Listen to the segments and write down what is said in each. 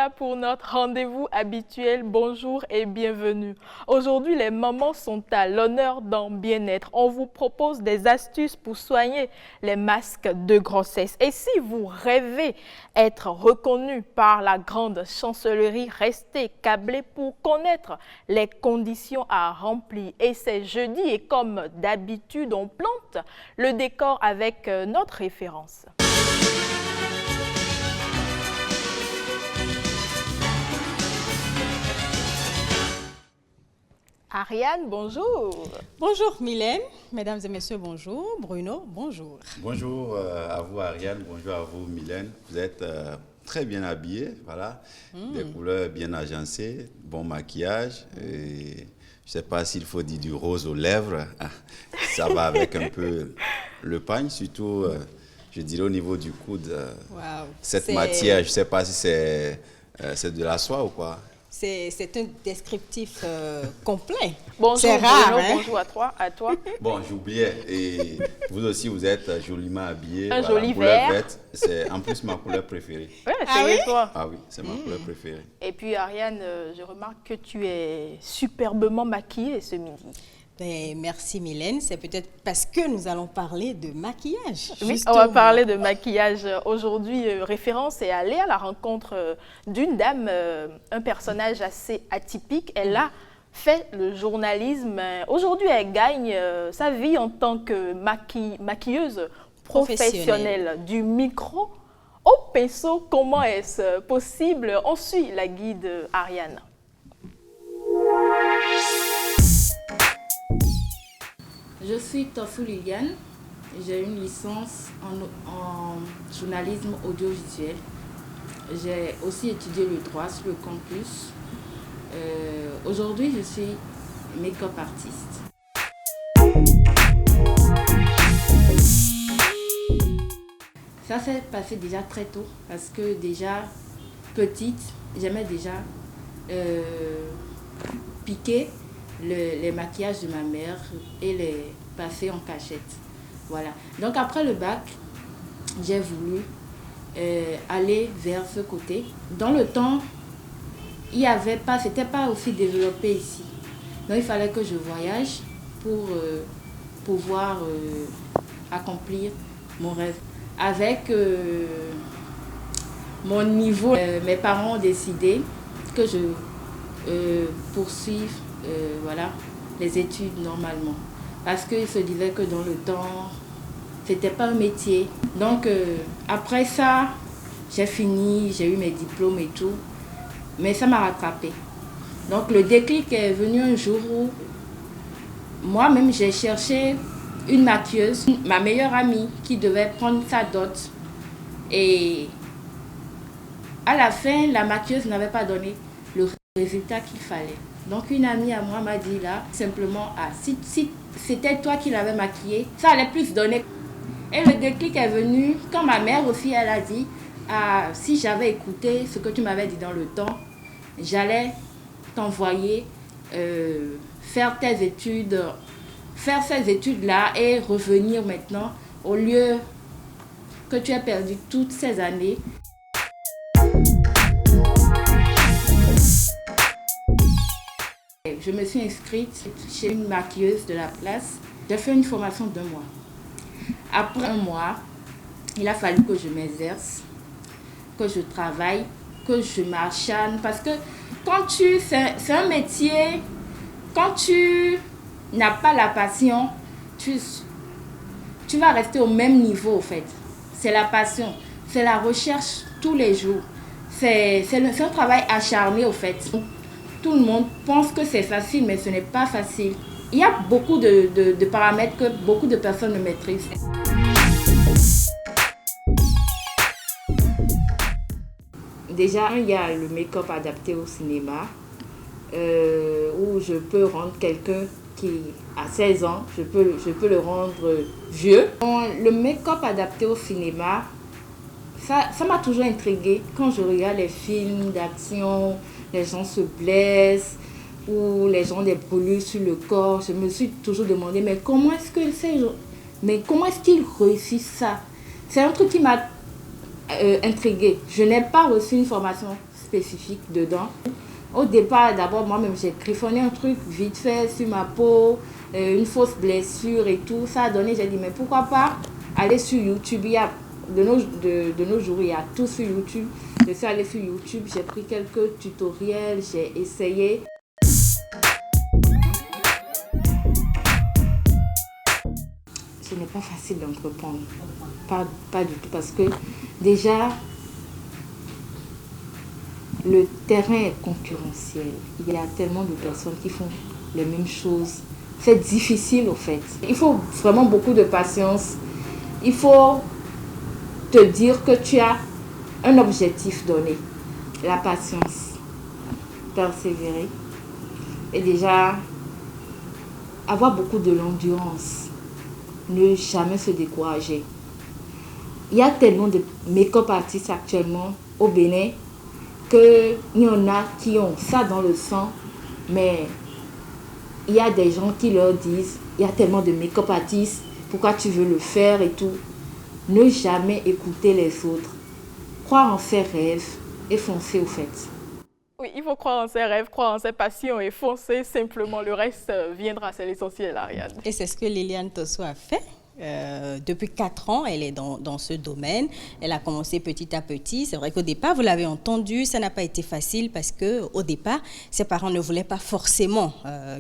voilà pour notre rendez-vous habituel. Bonjour et bienvenue. Aujourd'hui, les mamans sont à l'honneur dans Bien-être. On vous propose des astuces pour soigner les masques de grossesse. Et si vous rêvez être reconnu par la grande chancellerie, restez câblés pour connaître les conditions à remplir. Et c'est jeudi et comme d'habitude, on plante le décor avec notre référence. Ariane, bonjour. Bonjour Mylène, mesdames et messieurs, bonjour. Bruno, bonjour. Bonjour à vous Ariane, bonjour à vous Mylène. Vous êtes très bien habillée, voilà, des couleurs bien agencées, bon maquillage. Et je ne sais pas s'il faut dire du rose aux lèvres, ça va avec un peu le pagne, surtout je dirais au niveau du coude. Wow. Cette matière, je ne sais pas si c'est de la soie ou quoi. C'est un descriptif complet. Bonjour c'est rare, Bruno, hein? bonjour à toi. Bon, j'oubliais. Et vous aussi, vous êtes joliment habillés. Un joli couleur vert. verte, c'est en plus ma couleur préférée. Ouais, Ah oui? toi. Ah oui, c'est ma couleur préférée. Et puis Ariane, je remarque que tu es superbement maquillée ce midi. Ben, merci Mylène, c'est peut-être parce que nous allons parler de maquillage. Oui, justement. on va parler de maquillage aujourd'hui. Référence est aller à la rencontre d'une dame, un personnage assez atypique. Elle a fait le journalisme. Aujourd'hui, elle gagne sa vie en tant que maquilleuse professionnelle. Du micro au pinceau. Comment est-ce possible? On suit la guide Ariane. Je suis Tofu Liliane, j'ai une licence en journalisme audiovisuel. J'ai aussi étudié le droit sur le campus. Aujourd'hui, je suis make-up artiste. Ça s'est passé déjà très tôt parce que déjà petite, j'aimais déjà piquer les maquillages de ma mère et les passer en cachette. Voilà. Donc après le bac, j'ai voulu aller vers ce côté. Dans le temps, il y avait pas, c'était pas aussi développé ici. Donc il fallait que je voyage pour pouvoir accomplir mon rêve. Avec mon niveau, mes parents ont décidé que je poursuive voilà, les études normalement. Parce qu'ils se disaient que dans le temps, c'était pas un métier. Donc après ça, j'ai fini, j'ai eu mes diplômes et tout. Mais ça m'a rattrapée. Donc le déclic est venu un jour où moi-même j'ai cherché une maquilleuse, ma meilleure amie qui devait prendre sa dot. Et à la fin, la maquilleuse n'avait pas donné le résultat qu'il fallait. Donc une amie à moi m'a dit là, simplement, si c'était toi qui l'avais maquillée, ça allait plus donner. Et le déclic est venu quand ma mère aussi, elle a dit, si j'avais écouté ce que tu m'avais dit dans le temps, j'allais t'envoyer faire tes études, faire ces études-là et revenir maintenant au lieu que tu aies perdu toutes ces années. Je me suis inscrite chez une maquilleuse de la place. J'ai fait une formation d'1 mois. Après 1 mois, il a fallu que je m'exerce, que je travaille, que je m'acharne. Parce que c'est un métier, quand tu n'as pas la passion, tu vas rester au même niveau en fait. C'est la passion, c'est la recherche tous les jours. C'est un travail acharné au fait. Tout le monde pense que c'est facile, mais ce n'est pas facile. Il y a beaucoup de paramètres que beaucoup de personnes ne maîtrisent. Déjà, il y a le make-up adapté au cinéma, où je peux rendre quelqu'un qui a 16 ans, je peux le rendre vieux. Le make-up adapté au cinéma, ça m'a toujours intriguée. Quand je regarde les films d'action, les gens se blessent ou les gens ont des brûlures sur le corps, je me suis toujours demandé, mais comment est-ce qu'ils réussissent ça? C'est un truc qui m'a intriguée. Je n'ai pas reçu une formation spécifique dedans. Au départ, d'abord, moi-même, j'ai griffonné un truc vite fait sur ma peau, une fausse blessure et tout. Ça a donné, j'ai dit, mais pourquoi pas aller sur YouTube. Il y a, de nos jours, il y a tout sur YouTube. Je suis allée sur YouTube, j'ai pris quelques tutoriels, j'ai essayé. Ce n'est pas facile d'entreprendre, pas du tout, parce que déjà, le terrain est concurrentiel. Il y a tellement de personnes qui font les mêmes choses. C'est difficile au fait. Il faut vraiment beaucoup de patience. Il faut te dire que tu as un objectif donné. La patience. Persévérer. Et déjà, avoir beaucoup de l'endurance. Ne jamais se décourager. Il y a tellement de make-up artistes actuellement au Bénin qu'il y en a qui ont ça dans le sang, mais il y a des gens qui leur disent, il y a tellement de make-up artistes, pourquoi tu veux le faire et tout. Ne jamais écouter les autres. Croire en ses rêves et foncer au fait. Oui, il faut croire en ses rêves, croire en ses passions et foncer simplement. Le reste viendra, c'est l'essentiel, Ariane. Et c'est ce que Liliane Tosso a fait. Depuis 4 ans, elle est dans ce domaine. Elle a commencé petit à petit. C'est vrai qu'au départ, vous l'avez entendu, ça n'a pas été facile parce qu'au départ, ses parents ne voulaient pas forcément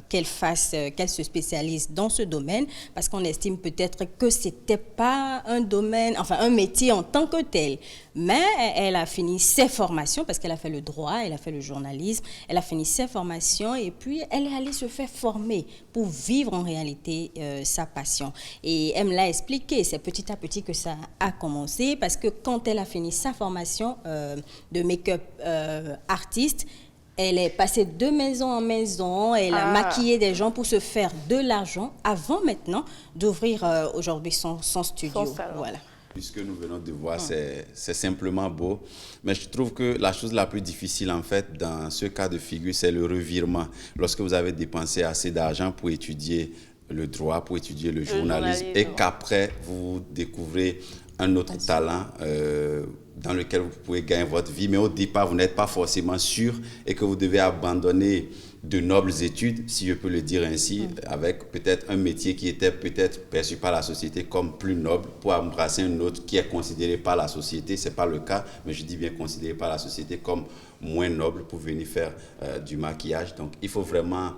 qu'elle se spécialise dans ce domaine parce qu'on estime peut-être que c'était pas un domaine, enfin un métier en tant que tel. Mais elle a fini ses formations parce qu'elle a fait le droit, elle a fait le journalisme, elle a fini ses formations et puis elle est allée se faire former pour vivre en réalité sa passion. Et elle me l'a expliqué, c'est petit à petit que ça a commencé parce que quand elle a fini sa formation de make-up artiste, elle est passée de maison en maison, elle a maquillé des gens pour se faire de l'argent avant maintenant d'ouvrir aujourd'hui son studio. Voilà. Puisque nous venons de voir, c'est simplement beau. Mais je trouve que la chose la plus difficile, en fait, dans ce cas de figure, c'est le revirement. Lorsque vous avez dépensé assez d'argent pour étudier le droit, pour étudier le journalisme, et qu'après, vous découvrez un autre talent dans lequel vous pouvez gagner votre vie. Mais au départ, vous n'êtes pas forcément sûr et que vous devez abandonner de nobles études, si je peux le dire ainsi, avec peut-être un métier qui était peut-être perçu par la société comme plus noble pour embrasser un autre qui est considéré par la société. Ce n'est pas le cas, mais je dis bien considéré par la société comme moins noble pour venir faire du maquillage. Donc, il faut vraiment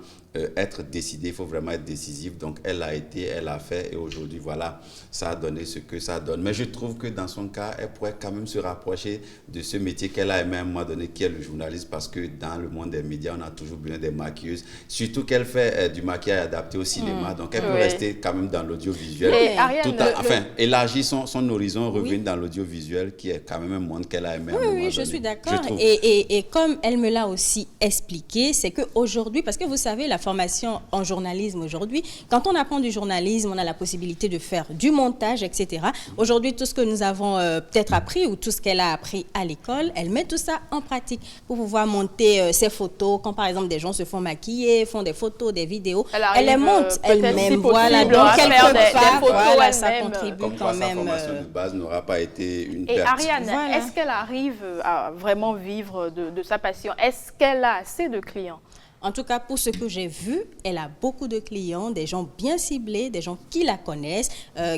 être décidé, il faut vraiment être décisif. Donc, elle l'a été, elle l'a fait et aujourd'hui, voilà, ça a donné ce que ça donne. Mais je trouve que dans son cas, elle pourrait quand même se rapprocher de ce métier qu'elle a aimé à un moment donné, qui est le journalisme, parce que dans le monde des médias, on a toujours besoin des maquilleuses. Surtout qu'elle fait du maquillage adapté au cinéma. Donc, elle peut rester quand même dans l'audiovisuel. Et Ariane, élargir son horizon, revenir dans l'audiovisuel, qui est quand même un monde qu'elle a aimé à un moment donné. Oui, je suis d'accord. Et comme elle me l'a aussi expliqué, c'est qu'aujourd'hui, parce que vous savez, la formation en journalisme aujourd'hui, quand on apprend du journalisme, on a la possibilité de faire du montage, etc. Aujourd'hui, tout ce que nous avons peut-être appris ou tout ce qu'elle a appris à l'école, elle met tout ça en pratique pour pouvoir monter ses photos. Quand par exemple des gens se font maquiller, font des photos, des vidéos, elle les monte elle-même. Voilà, donc quelque part, voilà, ça contribue comme quand sa même. formation de base n'aura pas été une Et perte. Ariane, Voilà. est-ce qu'elle arrive à vraiment vivre de sa passion? Est-ce qu'elle a assez de clients? En tout cas, pour ce que j'ai vu, elle a beaucoup de clients, des gens bien ciblés, des gens qui la connaissent,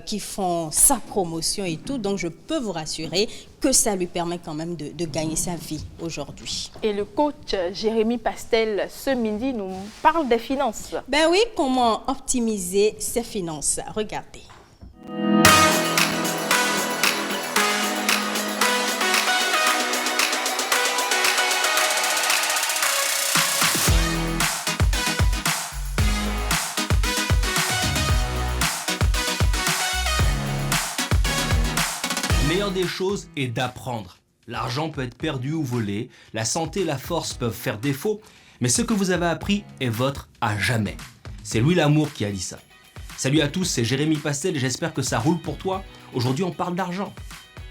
qui font sa promotion et tout. Donc, je peux vous rassurer que ça lui permet quand même de gagner sa vie aujourd'hui. Et le coach Jérémy Pastel, ce midi, nous parle des finances. Ben oui, comment optimiser ses finances? Regardez. La meilleure des choses est d'apprendre. L'argent peut être perdu ou volé, la santé et la force peuvent faire défaut, mais ce que vous avez appris est votre à jamais. C'est Louis Lamour qui a dit ça. Salut à tous, c'est Jérémy Pastel et j'espère que ça roule pour toi. Aujourd'hui, on parle d'argent.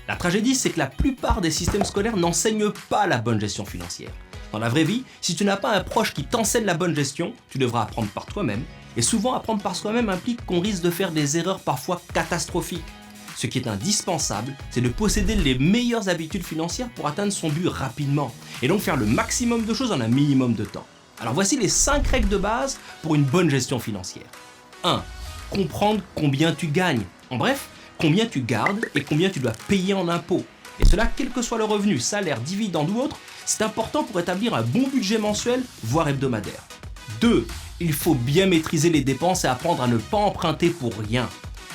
La tragédie, c'est que la plupart des systèmes scolaires n'enseignent pas la bonne gestion financière. Dans la vraie vie, si tu n'as pas un proche qui t'enseigne la bonne gestion, tu devras apprendre par toi-même. Et souvent, apprendre par soi-même implique qu'on risque de faire des erreurs parfois catastrophiques. ce qui est indispensable, c'est de posséder les meilleures habitudes financières pour atteindre son but rapidement et donc faire le maximum de choses en un minimum de temps. Alors voici les 5 règles de base pour une bonne gestion financière. 1. Comprendre combien tu gagnes. En bref, combien tu gardes et combien tu dois payer en impôts. Et cela, quel que soit le revenu, salaire, dividende ou autre, c'est important pour établir un bon budget mensuel, voire hebdomadaire. 2. Il faut bien maîtriser les dépenses et apprendre à ne pas emprunter pour rien.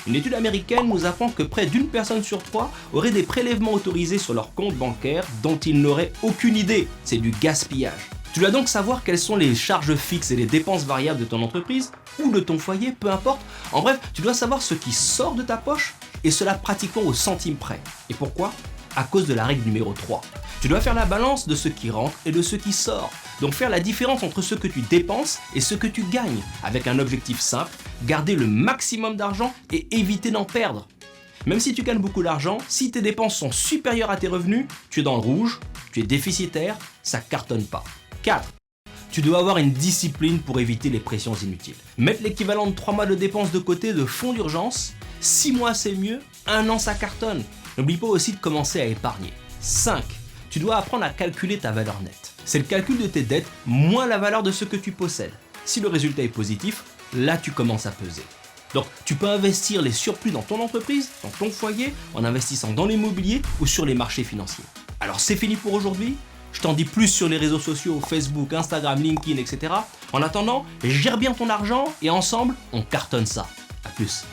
Une étude américaine nous apprend que près d'une personne sur 3 aurait des prélèvements autorisés sur leur compte bancaire dont ils n'auraient aucune idée. C'est du gaspillage. Tu dois donc savoir quelles sont les charges fixes et les dépenses variables de ton entreprise ou de ton foyer, peu importe. En bref, tu dois savoir ce qui sort de ta poche et cela pratiquement au centime près. Et pourquoi ? À cause de la règle numéro 3. Tu dois faire la balance de ce qui rentre et de ce qui sort. Donc faire la différence entre ce que tu dépenses et ce que tu gagnes, avec un objectif simple, garder le maximum d'argent et éviter d'en perdre. Même si tu gagnes beaucoup d'argent, si tes dépenses sont supérieures à tes revenus, tu es dans le rouge, tu es déficitaire, ça cartonne pas. 4. Tu dois avoir une discipline pour éviter les pressions inutiles. Mettre l'équivalent de 3 mois de dépenses de côté de fonds d'urgence, 6 mois c'est mieux, 1 an ça cartonne. N'oublie pas aussi de commencer à épargner. 5. Tu dois apprendre à calculer ta valeur nette. C'est le calcul de tes dettes moins la valeur de ce que tu possèdes. Si le résultat est positif, là tu commences à peser. Donc tu peux investir les surplus dans ton entreprise, dans ton foyer, en investissant dans l'immobilier ou sur les marchés financiers. Alors c'est fini pour aujourd'hui. Je t'en dis plus sur les réseaux sociaux, Facebook, Instagram, LinkedIn, etc. En attendant, gère bien ton argent et ensemble, on cartonne ça. À plus.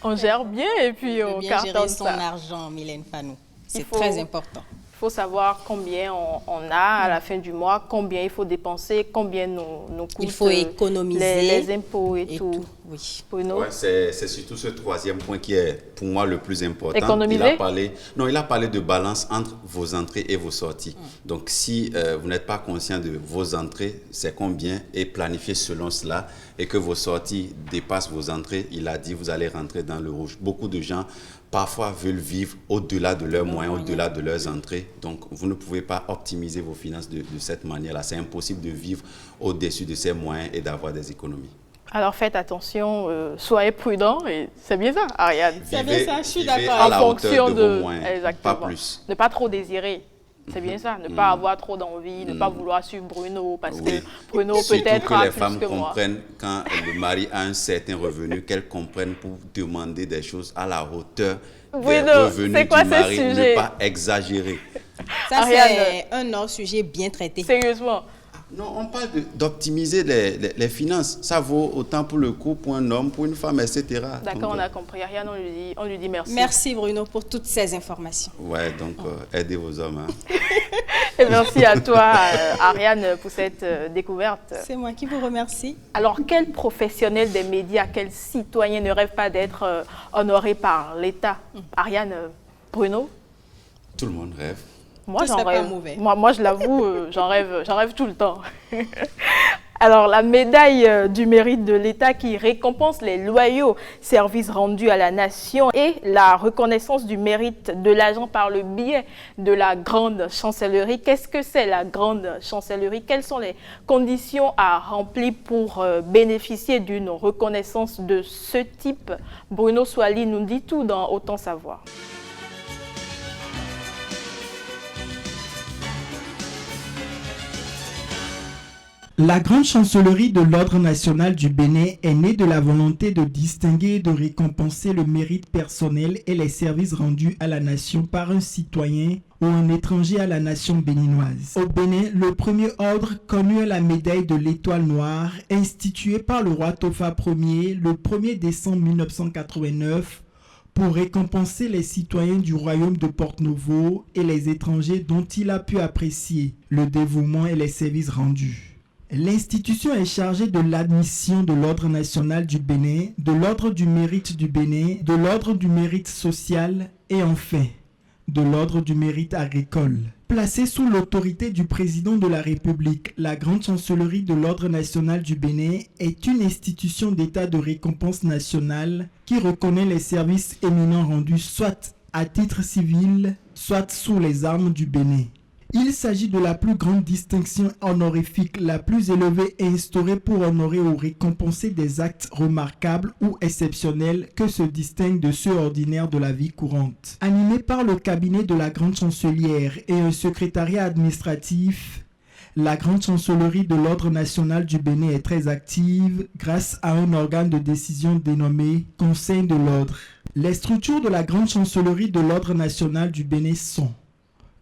On gère bien et puis on bien cartonne gérer son ça. argent, Mylène Fanou. C'est Il faut- très important. Il faut savoir combien on a à la fin du mois, combien il faut dépenser, combien nous coûtent Il faut économiser les impôts et et tout. tout. Oui. Bruno, Ouais, c'est surtout ce troisième point qui est pour moi le plus important. Économiser? Il a parlé de balance entre vos entrées et vos sorties. Donc si vous n'êtes pas conscient de vos entrées, c'est combien et planifier selon cela et que vos sorties dépassent vos entrées, il a dit vous allez rentrer dans le rouge. Beaucoup de gens parfois veulent vivre au-delà de leurs moyens, au-delà de leurs entrées. Donc vous ne pouvez pas optimiser vos finances de cette manière-là. C'est impossible de vivre au-dessus de ces moyens et d'avoir des économies. alors faites attention, soyez prudents et c'est bien ça, Ariane. C'est bien ça, je suis Vivez d'accord. à En la fonction hauteur de de vos moyens, exactement. pas plus. Ne pas trop désirer. C'est bien ça, ne pas avoir trop d'envie, ne pas vouloir suivre Bruno parce Oui. que Bruno Surtout peut-être que a les plus femmes que moi. comprennent quand le mari a un certain revenu, qu'elles comprennent pour demander des choses à la hauteur des Bruno, revenus c'est quoi du ce mari, sujet? ne pas exagérer. Ça, Ariane. c'est un autre sujet bien traité. Sérieusement, Non, on parle d'optimiser les finances. Ça vaut autant pour le couple, pour un homme, pour une femme, etc. d'accord, Donc, on a compris. Ariane, on lui dit merci. Merci Bruno pour toutes ces informations. Ouais, donc aidez vos hommes. Hein. Et merci à toi, Ariane, pour cette découverte. C'est moi qui vous remercie. Alors, quel professionnel des médias, quel citoyen ne rêve pas d'être honoré par l'État? Ariane, Bruno? Tout le monde rêve. Moi, Ce j'en serait pas rêve. mauvais. Moi, je l'avoue, j'en rêve tout le temps. Alors, la médaille du mérite de l'État qui récompense les loyaux services rendus à la nation et la reconnaissance du mérite de l'agent par le biais de la grande chancellerie. Qu'est-ce que c'est la grande chancellerie? Quelles sont les conditions à remplir pour bénéficier d'une reconnaissance de ce type? Bruno Soali nous dit tout dans Autant savoir. La grande chancellerie de l'Ordre national du Bénin est née de la volonté de distinguer et de récompenser le mérite personnel et les services rendus à la nation par un citoyen ou un étranger à la nation béninoise. Au Bénin, le premier ordre connut la médaille de l'Étoile Noire, instituée par le roi Tofa Ier le 1er décembre 1989 pour récompenser les citoyens du royaume de Porto-Novo et les étrangers dont il a pu apprécier le dévouement et les services rendus. L'institution est chargée de l'admission de l'Ordre national du Bénin, de l'Ordre du mérite du Bénin, de l'Ordre du mérite social et enfin de l'Ordre du mérite agricole. Placée sous l'autorité du président de la République, la grande chancellerie de l'Ordre national du Bénin est une institution d'État de récompense nationale qui reconnaît les services éminents rendus soit à titre civil, soit sous les armes du Bénin. Il s'agit de la plus grande distinction honorifique, la plus élevée instaurée pour honorer ou récompenser des actes remarquables ou exceptionnels que se distinguent de ceux ordinaires de la vie courante. Animé par le cabinet de la Grande Chancelière et un secrétariat administratif, la Grande Chancellerie de l'Ordre national du Bénin est très active grâce à un organe de décision dénommé Conseil de l'Ordre. Les structures de la Grande Chancellerie de l'Ordre national du Bénin sont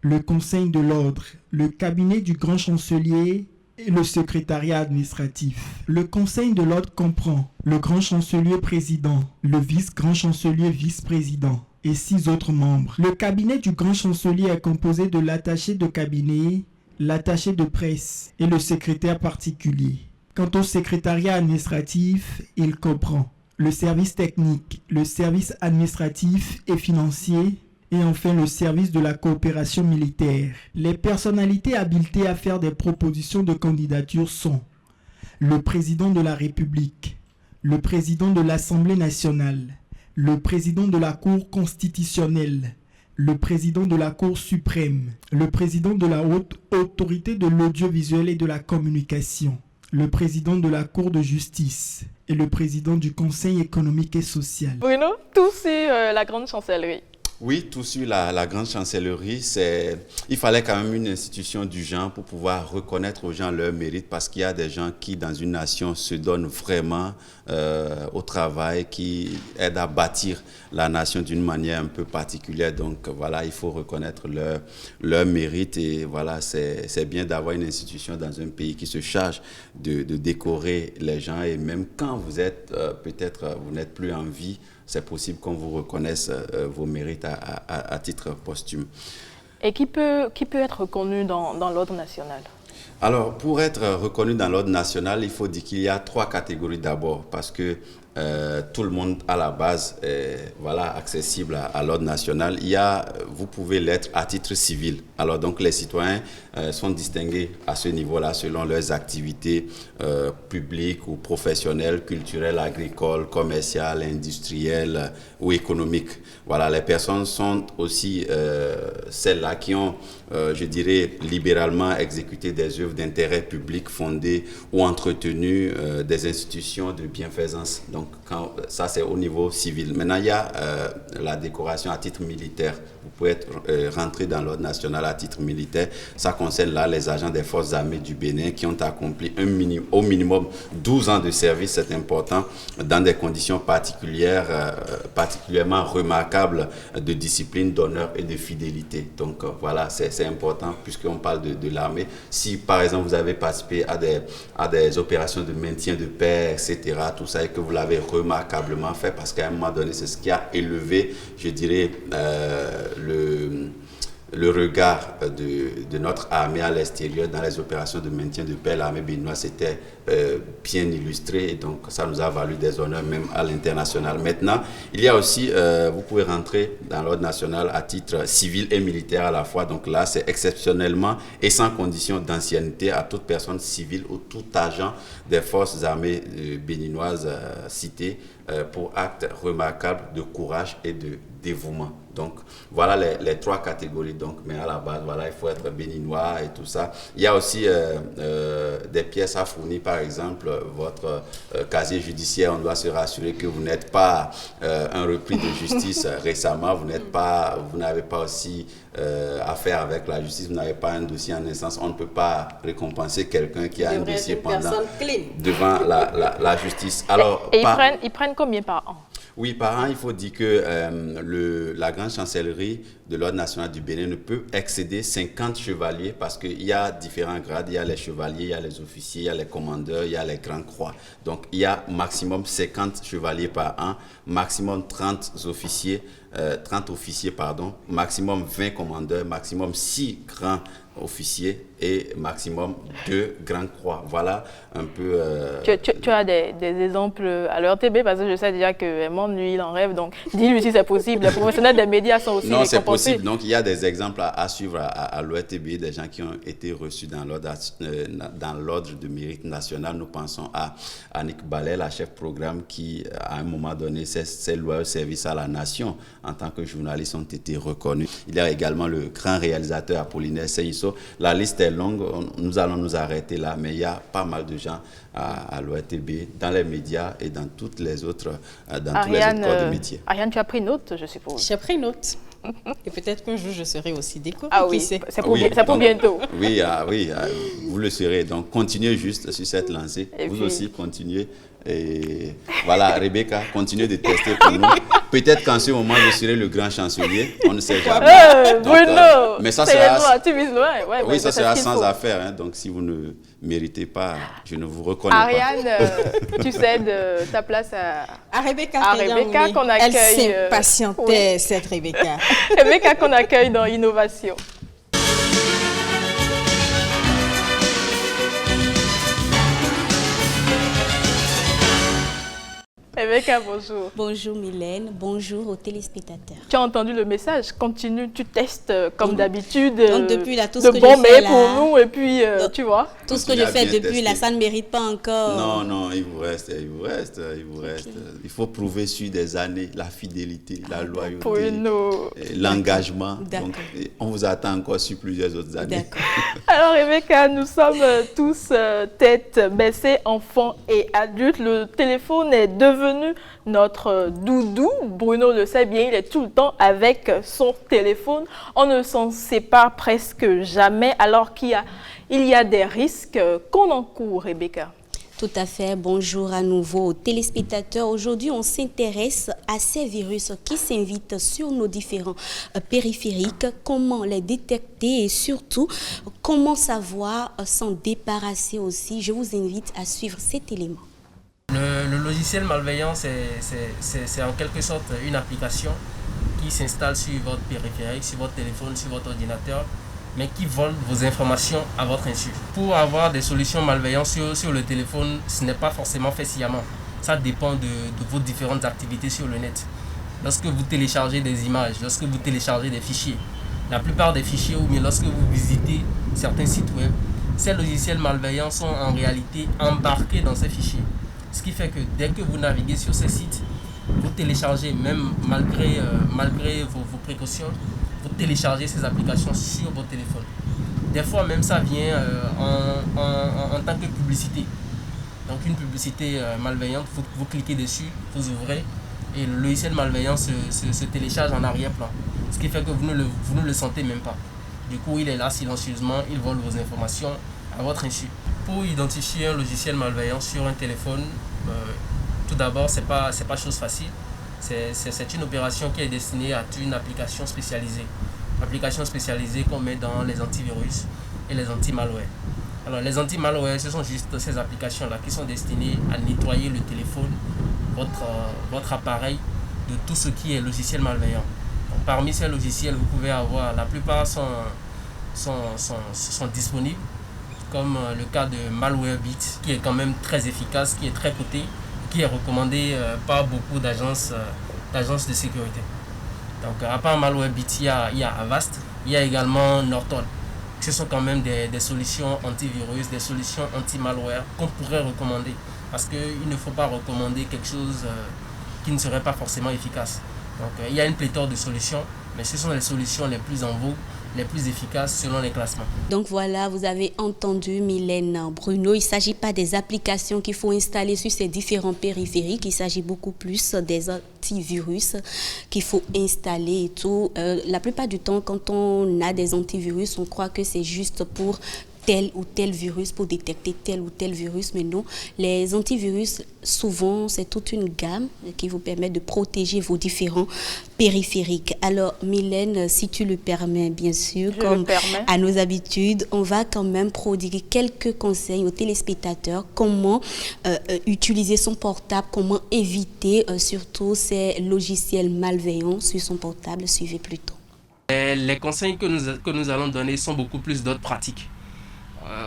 le Conseil de l'Ordre, le cabinet du Grand Chancelier et le secrétariat administratif. Le Conseil de l'Ordre comprend le Grand Chancelier président, le Vice-Grand Chancelier vice-président et 6 autres membres. Le cabinet du Grand Chancelier est composé de l'attaché de cabinet, l'attaché de presse et le secrétaire particulier. Quant au secrétariat administratif, il comprend le service technique, le service administratif et financier, et enfin le service de la coopération militaire. Les personnalités habilitées à faire des propositions de candidature sont le président de la République, le président de l'Assemblée nationale, le président de la Cour constitutionnelle, le président de la Cour suprême, le président de la Haute Autorité de l'audiovisuel et de la communication, le président de la Cour de justice et le président du Conseil économique et social. Bruno, tout sur la Grande Chancellerie. Oui, tout sur la Grande Chancellerie, il fallait quand même une institution du genre pour pouvoir reconnaître aux gens leur mérite, parce qu'il y a des gens qui, dans une nation, se donnent vraiment au travail, qui aident à bâtir la nation d'une manière un peu particulière. Donc voilà, il faut reconnaître leur mérite, et voilà, c'est bien d'avoir une institution dans un pays qui se charge de décorer les gens, et même quand vous êtes, peut-être vous n'êtes plus en vie, c'est possible qu'on vous reconnaisse vos mérites à titre posthume. Et qui peut être reconnu dans l'ordre national? Alors, pour être reconnu dans l'ordre national, il faut dire qu'il y a 3 catégories d'abord, parce que tout le monde à la base est accessible à l'ordre national. Vous pouvez l'être à titre civil. Alors donc les citoyens sont distingués à ce niveau-là selon leurs activités publiques ou professionnelles, culturelles, agricoles, commerciales, industrielles ou économiques. Voilà, les personnes sont aussi celles-là qui ont, je dirais, libéralement exécuté des œuvres d'intérêt public fondées ou entretenues des institutions de bienfaisance. Donc, ça, c'est au niveau civil. Maintenant, il y a la décoration à titre militaire. Vous pouvez rentrer dans l'ordre national à titre militaire. Ça concerne là les agents des forces armées du Bénin qui ont accompli au minimum 12 ans de service, c'est important, dans des conditions particulières, particulièrement remarquables de discipline, d'honneur et de fidélité. Donc, voilà, c'est important puisqu'on parle de l'armée. Si, par exemple, vous avez participé à des opérations de maintien de paix, etc., tout ça, et que vous l'avez remarquablement fait, parce qu'à un moment donné, c'est ce qui a élevé, je dirais, le regard de notre armée à l'extérieur dans les opérations de maintien de paix. L'armée béninoise était bien illustrée, et donc ça nous a valu des honneurs même à l'international. Maintenant, il y a aussi, vous pouvez rentrer dans l'ordre national à titre civil et militaire à la fois. Donc là, c'est exceptionnellement et sans condition d'ancienneté à toute personne civile ou tout agent des forces armées béninoises citées pour actes remarquables de courage et de dévouement. Donc, voilà les 3 catégories. Donc, mais à la base, voilà, il faut être béninois et tout ça. Il y a aussi des pièces à fournir, par exemple, votre casier judiciaire. On doit se rassurer que vous n'êtes pas un repris de justice récemment. Vous n'avez pas aussi affaire avec la justice. Vous n'avez pas un dossier en instance. On ne peut pas récompenser quelqu'un qui a un dossier devant la justice. Alors, et ils prennent combien par an? Oui, par an, il faut dire que la Grande Chancellerie de l'Ordre national du Bénin ne peut excéder 50 chevaliers, parce qu'il y a différents grades. Il y a les chevaliers, il y a les officiers, il y a les commandeurs, il y a les grands croix. Donc, il y a maximum 50 chevaliers par an, maximum 30 officiers, maximum 20 commandeurs, maximum 6 grands officiers et maximum 2 grandes croix. Voilà un peu... Tu as des exemples à l'RTB, parce que je sais déjà que Raymond, lui, il en rêve. Donc, dis-lui si c'est possible. Les professionnels des médias sont aussi récompensés. Non, c'est possible. Donc, il y a des exemples à suivre à l'ORTB, des gens qui ont été reçus dans l'ordre de mérite national. Nous pensons à Annick Ballet, la chef programme, qui, à un moment donné, ses loyaux services à la nation en tant que journaliste ont été reconnus. Il y a également le grand réalisateur Apollinaire Seyissou, Soso. La liste est longue, nous allons nous arrêter là, mais il y a pas mal de gens à l'ORTB, dans les médias et dans toutes les autres, dans tous les autres corps de métier. Ariane, tu as pris note, je suppose. J'ai pris note. Et peut-être qu'un jour, je serai aussi décorée. Ah oui, c'est pour bientôt. Oui, vous le serez. Donc, continuez juste sur cette lancée. Vous aussi, continuez. Et voilà, Rebecca, continuez de tester pour nous. Peut-être qu'en ce moment, je serai le grand chancelier. On ne sait jamais. Bruno, mais ça sera, tu vises loin. Oui, ça sera sans affaire. Hein. Donc, si vous ne méritez pas, je ne vous reconnais Ariane, tu cèdes ta place à Rebecca. Qu'on accueille. Elle s'impatientait, cette Rebecca. Rebecca qu'on accueille dans Innovation. Rebecca, bonjour. Bonjour Mylène, bonjour aux téléspectateurs. Tu as entendu le message, continue, tu testes comme d'habitude. Donc depuis là, tout ce que bon je fais là, pour nous et puis tu vois. Tout ce que je fais depuis là, ça ne mérite pas encore. Non, il vous reste. Okay. Il faut prouver sur des années la fidélité, la loyauté, l'engagement. Donc on vous attend encore sur plusieurs autres années. Alors Rebecca, nous sommes tous tête baissée, enfants et adultes. Le téléphone est devenu notre doudou. Bruno le sait bien, il est tout le temps avec son téléphone. On ne s'en sépare presque jamais alors qu'il y a des risques qu'on encourt, Rebecca. Tout à fait. Bonjour à nouveau aux téléspectateurs. Aujourd'hui, on s'intéresse à ces virus qui s'invitent sur nos différents périphériques, comment les détecter et surtout, comment savoir s'en débarrasser aussi. Je vous invite à suivre cet élément. Le logiciel malveillant, c'est en quelque sorte une application qui s'installe sur votre périphérique, sur votre téléphone, sur votre ordinateur, mais qui vole vos informations à votre insu. Pour avoir des solutions malveillantes sur le téléphone, ce n'est pas forcément fait sciemment. Ça dépend de vos différentes activités sur le net. Lorsque vous téléchargez des images, lorsque vous téléchargez des fichiers, la plupart des fichiers ou bien lorsque vous visitez certains sites web, ces logiciels malveillants sont en réalité embarqués dans ces fichiers. Ce qui fait que dès que vous naviguez sur ces sites, vous téléchargez, même malgré vos précautions, vous téléchargez ces applications sur votre téléphone. Des fois même ça vient en tant que publicité. Donc une publicité malveillante, vous cliquez dessus, vous ouvrez et le logiciel malveillant se télécharge en arrière-plan. Ce qui fait que vous ne le sentez même pas. Du coup, il est là silencieusement, il vole vos informations à votre insu. Pour identifier un logiciel malveillant sur un téléphone, tout d'abord, c'est pas chose facile. C'est une opération qui est destinée à une application spécialisée. Application spécialisée qu'on met dans les antivirus et les anti-malware. Alors, les anti-malware, ce sont juste ces applications-là qui sont destinées à nettoyer le téléphone, votre appareil, de tout ce qui est logiciel malveillant. Donc, parmi ces logiciels, vous pouvez avoir, la plupart sont disponibles, comme le cas de Malwarebit, qui est quand même très efficace, qui est très coté, qui est recommandé par beaucoup d'agences de sécurité. Donc à part Malwarebit, il y a Avast, il y a également Norton. Ce sont quand même des solutions antivirus, des solutions anti-malware qu'on pourrait recommander. Parce qu'il ne faut pas recommander quelque chose qui ne serait pas forcément efficace. Donc il y a une pléthore de solutions, mais ce sont les solutions les plus en vogue, les plus efficaces selon les classements. Donc voilà, vous avez entendu Mylène Bruno. Il ne s'agit pas des applications qu'il faut installer sur ces différents périphériques. Il s'agit beaucoup plus des antivirus qu'il faut installer et tout. La plupart du temps, quand on a des antivirus, on croit que c'est juste pour tel ou tel virus, pour détecter tel ou tel virus, mais non. Les antivirus, souvent, c'est toute une gamme qui vous permet de protéger vos différents périphériques. Alors, Mylène, si tu le permets, bien sûr, comme à nos habitudes, on va quand même prodiguer quelques conseils aux téléspectateurs, comment utiliser son portable, comment éviter surtout ces logiciels malveillants sur son portable. Suivez plutôt. Les conseils que nous allons donner sont beaucoup plus d'autres pratiques.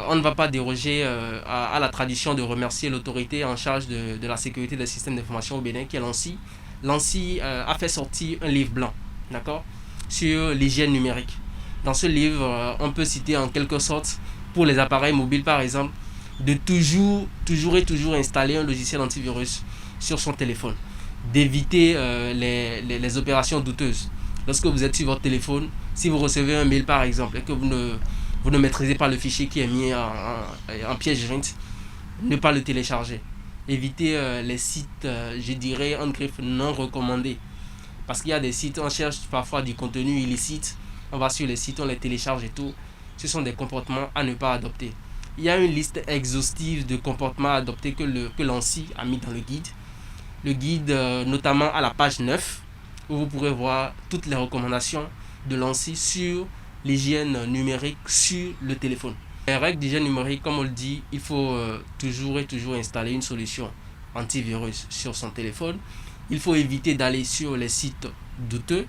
On ne va pas déroger à la tradition de remercier l'autorité en charge de la sécurité des systèmes d'information au Bénin, qui est l'ANSSI. L'ANSSI a fait sortir un livre blanc, d'accord, sur l'hygiène numérique. Dans ce livre, on peut citer en quelque sorte, pour les appareils mobiles par exemple, de toujours installer un logiciel antivirus sur son téléphone, d'éviter les opérations douteuses. Lorsque vous êtes sur votre téléphone, si vous recevez un mail par exemple et que vous vous ne maîtrisez pas le fichier qui est mis en pièce jointe, ne pas le télécharger. Évitez les sites, je dirais, en griffe non recommandés. Parce qu'il y a des sites, on cherche parfois du contenu illicite, on va sur les sites, on les télécharge et tout. Ce sont des comportements à ne pas adopter. Il y a une liste exhaustive de comportements à adopter que l'ANSSI a mis dans le guide. Le guide, notamment à la page 9, où vous pourrez voir toutes les recommandations de l'ANSSI sur l'hygiène numérique sur le téléphone. Les règles d'hygiène numérique, comme on le dit, il faut toujours installer une solution antivirus sur son téléphone. Il faut éviter d'aller sur les sites douteux,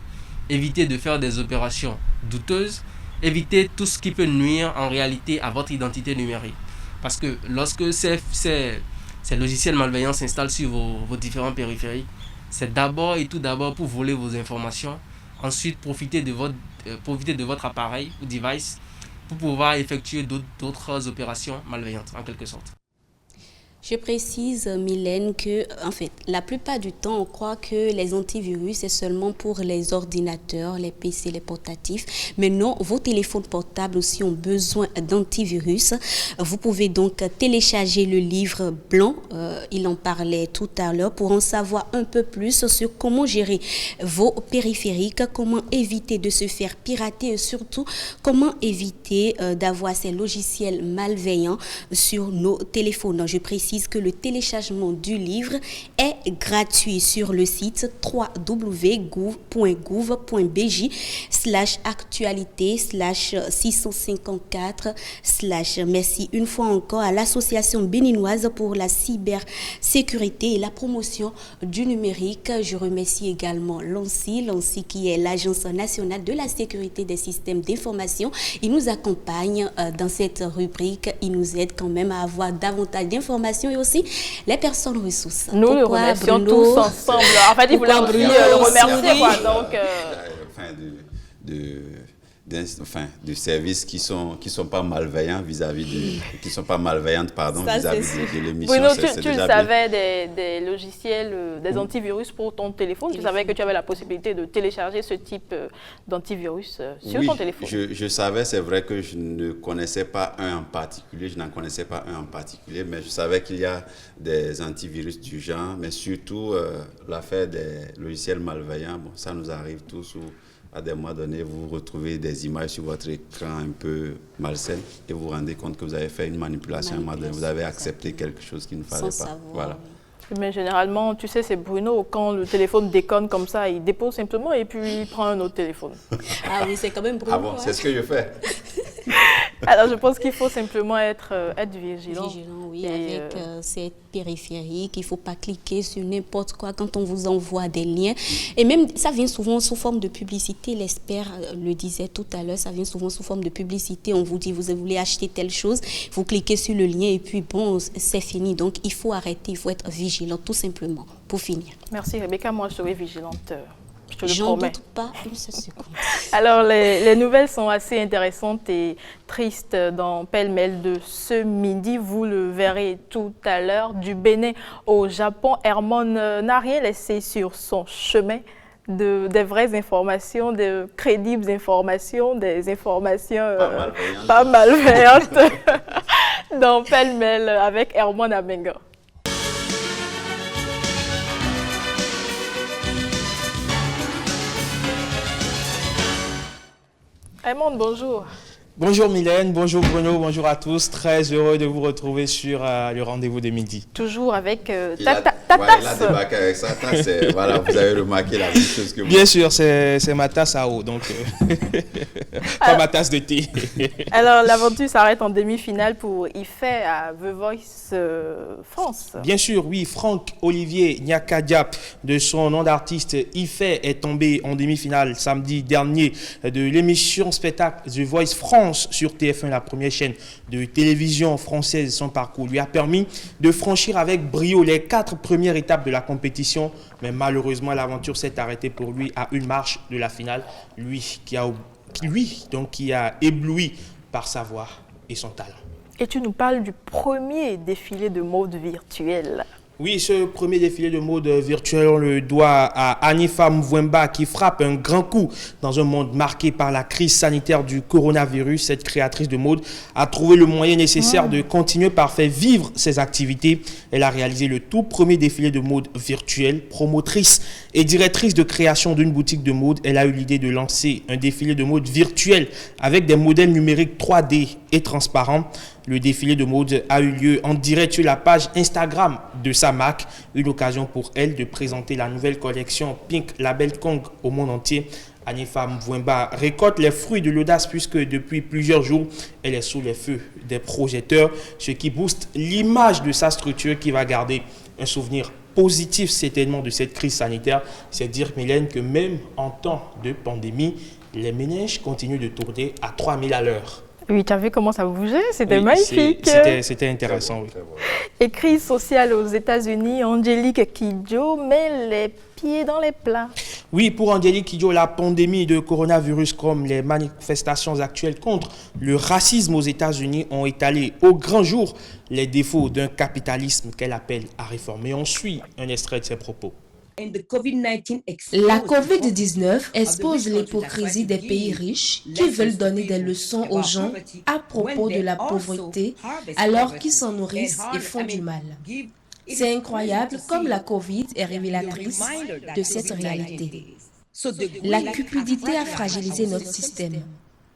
éviter de faire des opérations douteuses, éviter tout ce qui peut nuire en réalité à votre identité numérique. Parce que lorsque ces logiciels malveillants s'installent sur vos différents périphériques, c'est d'abord et tout d'abord pour voler vos informations, ensuite profiter de votre appareil ou device pour pouvoir effectuer d'autres opérations malveillantes en quelque sorte. Je précise, Mylène, que en fait, la plupart du temps, on croit que les antivirus, c'est seulement pour les ordinateurs, les PC, les portatifs. Mais non, vos téléphones portables aussi ont besoin d'antivirus. Vous pouvez donc télécharger le livre blanc, il en parlait tout à l'heure, pour en savoir un peu plus sur comment gérer vos périphériques, comment éviter de se faire pirater et surtout, comment éviter d'avoir ces logiciels malveillants sur nos téléphones. Je précise que le téléchargement du livre est gratuit sur le site www.gouv.gouv.bj/actualité/654/ Merci une fois encore à l'association béninoise pour la cybersécurité et la promotion du numérique. Je remercie également l'ANSSI qui est l'Agence nationale de la sécurité des systèmes d'information. Il nous accompagne dans cette rubrique. Il nous aide quand même à avoir davantage d'informations et aussi les personnes ressources. Nous le remercions tous ensemble. En fait, il voulait aussi le remercier. Donc, de services qui sont pas malveillants vis-à-vis de l'émission. Bruno, tu le savais des logiciels, des antivirus pour ton téléphone. Tu savais que tu avais la possibilité de télécharger ce type d'antivirus sur ton téléphone. Je savais, c'est vrai que je n'en connaissais pas un en particulier, mais je savais qu'il y a des antivirus du genre, mais surtout l'affaire des logiciels malveillants. Bon, ça nous arrive tous où à des mois donnés, vous retrouvez des images sur votre écran un peu malsaines et vous vous rendez compte que vous avez fait une manipulation. Vous avez accepté quelque chose qu'il ne fallait pas. Voilà. Mais généralement, tu sais, c'est Bruno, quand le téléphone déconne comme ça, il dépose simplement et puis il prend un autre téléphone. Ah oui, c'est quand même Bruno. Ah bon, c'est ce que je fais. Alors, je pense qu'il faut simplement être vigilant. Vigilant, oui, avec ces périphériques. Il ne faut pas cliquer sur n'importe quoi quand on vous envoie des liens. Et même, ça vient souvent sous forme de publicité. L'expert le disait tout à l'heure, ça vient souvent sous forme de publicité. On vous dit, vous voulez acheter telle chose, vous cliquez sur le lien et puis bon, c'est fini. Donc, il faut arrêter, il faut être vigilant, tout simplement, pour finir. Merci Rebecca, moi je serai vigilante. Je te le J'en promets. doute pas une seule seconde. Alors, les nouvelles sont assez intéressantes et tristes dans Pêle-mêle de ce midi. Vous le verrez tout à l'heure. Du Bénin au Japon, Hermon n'a rien laissé sur son chemin. Des vraies informations, de crédibles informations, des informations pas malveillantes dans Pêle-mêle avec Hermon Abenga. Hermon, bonjour. Bonjour Mylène, bonjour Bruno, bonjour à tous. Très heureux de vous retrouver sur le rendez-vous de midi. Toujours avec ta tasse. Il a débarqué avec sa tasse. Voilà, vous avez remarqué la même chose que moi. Bien sûr, c'est ma tasse à eau, donc pas ma tasse de thé. Alors, l'aventure s'arrête en demi-finale pour IFE à The Voice France. Bien sûr, oui, Franck-Olivier Nyakadiap, de son nom d'artiste IFE, est tombé en demi-finale samedi dernier de l'émission spectacle The Voice France sur TF1, la première chaîne de télévision française. Son parcours lui a permis de franchir avec brio les 4 premières étapes de la compétition, mais malheureusement l'aventure s'est arrêtée pour lui à une marche de la finale. Lui qui a ébloui par sa voix et son talent. Et tu nous parles du premier défilé de mode virtuel. Oui, ce premier défilé de mode virtuel, on le doit à Hanifa Mvwemba qui frappe un grand coup dans un monde marqué par la crise sanitaire du coronavirus. Cette créatrice de mode a trouvé le moyen nécessaire de continuer par faire vivre ses activités. Elle a réalisé le tout premier défilé de mode virtuel. Promotrice et directrice de création d'une boutique de mode, elle a eu l'idée de lancer un défilé de mode virtuel avec des modèles numériques 3D et transparents. Le défilé de mode a eu lieu en direct sur la page Instagram de sa marque, une occasion pour elle de présenter la nouvelle collection Pink Label Kong au monde entier. Hanifa Mvwemba récolte les fruits de l'audace puisque depuis plusieurs jours, elle est sous les feux des projecteurs, ce qui booste l'image de sa structure qui va garder un souvenir positif certainement de cette crise sanitaire. C'est dire, Mylène, que même en temps de pandémie, les ménages continuent de tourner à 3000 à l'heure. Oui, tu as vu comment ça bougeait? C'était Oui, magnifique. C'était intéressant. Oui. Et crise sociale aux États-Unis, Angélique Kidjo met les pieds dans les plats. Oui, pour Angélique Kidjo, la pandémie de coronavirus comme les manifestations actuelles contre le racisme aux États-Unis ont étalé au grand jour les défauts d'un capitalisme qu'elle appelle à réformer. On suit un extrait de ses propos. La COVID-19 expose l'hypocrisie des pays riches qui veulent donner des leçons aux gens à propos de la pauvreté alors qu'ils s'en nourrissent et font du mal. C'est incroyable comme la COVID est révélatrice de cette réalité. La cupidité a fragilisé notre système,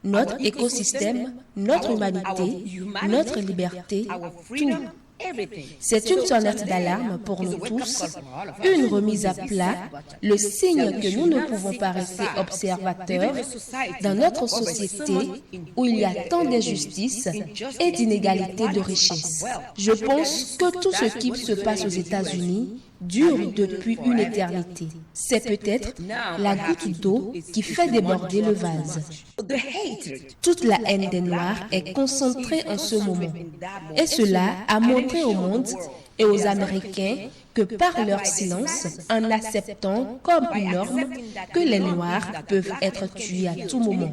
notre écosystème, notre humanité, notre liberté, tout. C'est une sonnette d'alarme pour nous tous, une remise à plat, le signe que nous ne pouvons pas rester observateurs dans notre société où il y a tant d'injustice et d'inégalités de richesse. Je pense que tout ce qui se passe aux États-Unis dure depuis une éternité. C'est peut-être la goutte d'eau qui fait déborder le vase. Toute la haine des Noirs est concentrée en ce moment. Et cela a montré au monde et aux Américains que par leur silence, en acceptant comme une norme que les Noirs peuvent être tués à tout moment,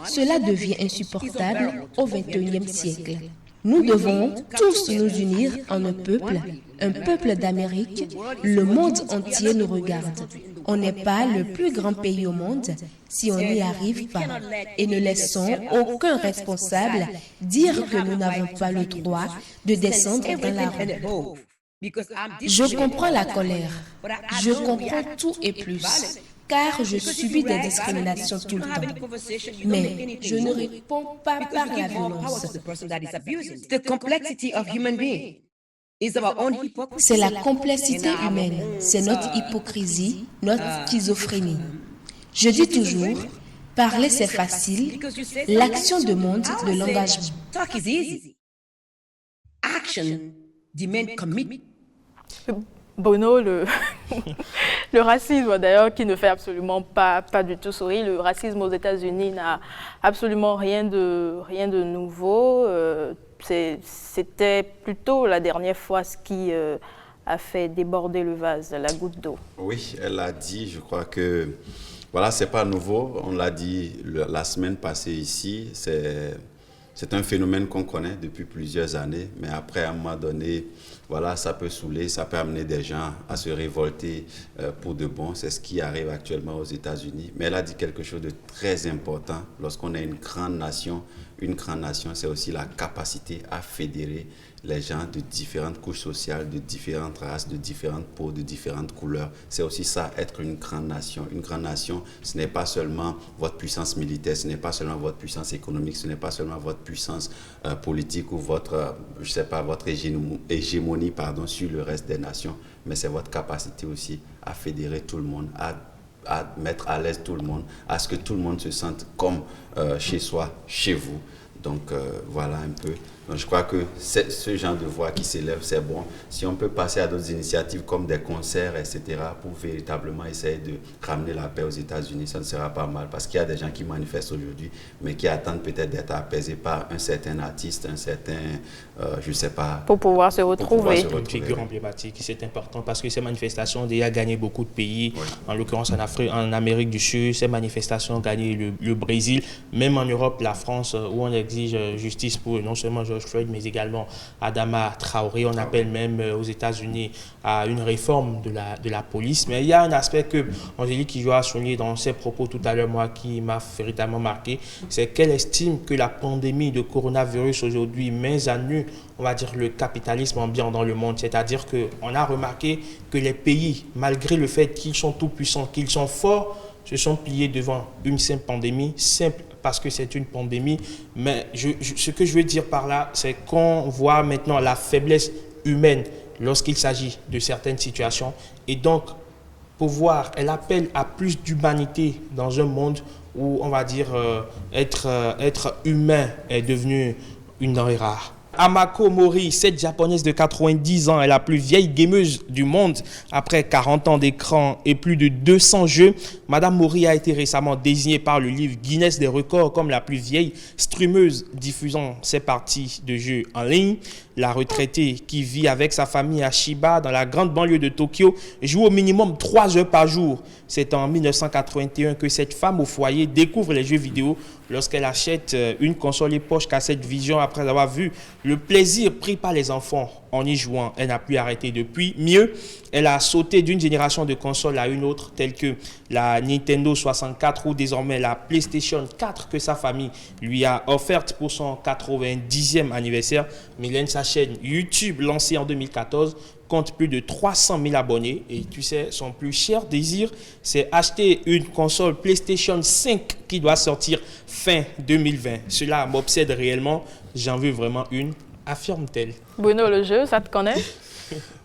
cela devient insupportable au XXIe siècle. Nous devons tous nous unir en un peuple d'Amérique. Le monde entier nous regarde. On n'est pas le plus grand pays au monde si on n'y arrive pas. Et ne laissons aucun responsable dire que nous n'avons pas le droit de descendre dans la rue. Je comprends la colère. Je comprends tout et plus. Car je subis des discriminations tout le temps. Mais je ne réponds pas par la violence. C'est la complexité humaine, c'est notre hypocrisie, notre schizophrénie. Je dis toujours, parler c'est facile, l'action demande de l'engagement. Bono, le racisme d'ailleurs qui ne fait absolument pas du tout sourire. Le racisme aux États-Unis n'a absolument rien de nouveau. C'était plutôt la dernière fois ce qui a fait déborder le vase, la goutte d'eau. Oui, elle l'a dit, je crois que voilà, c'est pas nouveau. On l'a dit la semaine passée ici. C'est un phénomène qu'on connaît depuis plusieurs années, mais après, à un moment donné, voilà, ça peut saouler, ça peut amener des gens à se révolter pour de bon. C'est ce qui arrive actuellement aux États-Unis. Mais elle a dit quelque chose de très important. Lorsqu'on est une grande nation, c'est aussi la capacité à fédérer les gens de différentes couches sociales, de différentes races, de différentes peaux, de différentes couleurs. C'est aussi ça, être une grande nation. Une grande nation, ce n'est pas seulement votre puissance militaire, ce n'est pas seulement votre puissance économique, ce n'est pas seulement votre puissance politique ou votre, votre hégémonie sur le reste des nations, mais c'est votre capacité aussi à fédérer tout le monde, à mettre à l'aise tout le monde, à ce que tout le monde se sente comme chez soi, chez vous. Donc voilà un peu. Donc, je crois que ce genre de voix qui s'élève, c'est bon. Si on peut passer à d'autres initiatives comme des concerts, etc., pour véritablement essayer de ramener la paix aux États-Unis, ça ne sera pas mal. Parce qu'il y a des gens qui manifestent aujourd'hui, mais qui attendent peut-être d'être apaisés par un certain artiste, un certain, je ne sais pas... Pour pouvoir se retrouver. Une figure emblématique, c'est important parce que ces manifestations ont déjà gagné beaucoup de pays. Oui. En l'occurrence, en Amérique du Sud, ces manifestations ont gagné le Brésil. Même en Europe, la France, où on est exige justice pour non seulement George Floyd, mais également Adama Traoré. On appelle même aux États-Unis à une réforme de la police. Mais il y a un aspect que Angélique Kidjo a souligné dans ses propos tout à l'heure, moi, qui m'a véritablement marqué, c'est qu'elle estime que la pandémie de coronavirus aujourd'hui met à nu, on va dire, le capitalisme ambiant dans le monde. C'est-à-dire qu'on a remarqué que les pays, malgré le fait qu'ils sont tout puissants, qu'ils sont forts, se sont pliés devant une simple pandémie, simple parce que c'est une pandémie. Mais ce que je veux dire par là, c'est qu'on voit maintenant la faiblesse humaine lorsqu'il s'agit de certaines situations. Et donc, elle appelle à plus d'humanité dans un monde où, on va dire, être humain est devenu une denrée rare. Amako Mori, cette japonaise de 90 ans, est la plus vieille gameuse du monde après 40 ans d'écran et plus de 200 jeux. Madame Mori a été récemment désignée par le livre Guinness des records comme la plus vieille streameuse diffusant ses parties de jeux en ligne. La retraitée qui vit avec sa famille à Shiba dans la grande banlieue de Tokyo joue au minimum 3 heures par jour. C'est en 1981 que cette femme au foyer découvre les jeux vidéo lorsqu'elle achète une console et poche cassette Vision après avoir vu le plaisir pris par les enfants en y jouant. Elle n'a plus arrêté depuis. Mieux, elle a sauté d'une génération de consoles à une autre, telle que la Nintendo 64 ou désormais la PlayStation 4 que sa famille lui a offerte pour son 90e anniversaire. Mylène, sa chaîne YouTube, lancée en 2014, compte plus de 300 000 abonnés. Et tu sais, son plus cher désir, c'est acheter une console PlayStation 5 qui doit sortir fin 2020. Cela m'obsède réellement. J'en veux vraiment une, affirme-t-elle. Bruno, le jeu, ça te connaît?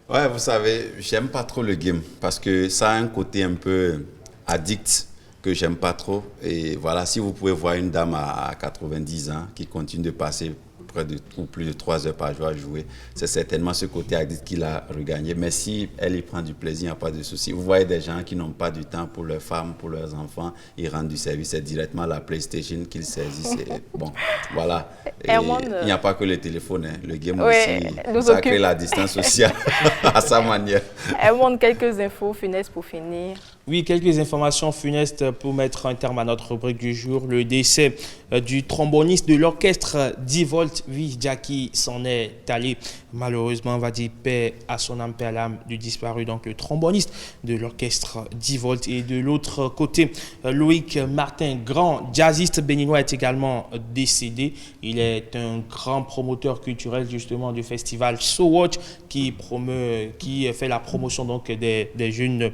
Ouais, vous savez, j'aime pas trop le game parce que ça a un côté un peu addict que j'aime pas trop. Et voilà, si vous pouvez voir une dame à 90 ans qui continue de passer près de ou plus de 3 heures par jour à jouer, c'est certainement ce côté addict qu'il a regagné. Mais si elle y prend du plaisir, il n'y a pas de souci. Vous voyez des gens qui n'ont pas du temps pour leurs femmes, pour leurs enfants, ils rendent du service. C'est directement la PlayStation qu'ils saisissent. Bon, voilà. Et il n'y a pas que le téléphone, hein. Le game aussi, ça crée la distance sociale à sa manière. Elle montre quelques infos funestes pour finir. Oui, quelques informations funestes pour mettre un terme à notre rubrique du jour. Le décès du tromboniste de l'orchestre 10 volts, oui, Jackie s'en est allé. Malheureusement, on va dire paix à son âme, paix à l'âme du disparu, donc le tromboniste de l'orchestre 10 volts. Et de l'autre côté, Loïc Martin, grand jazziste béninois, est également décédé. Il est un grand promoteur culturel justement du festival So Watch qui fait la promotion donc des jeunes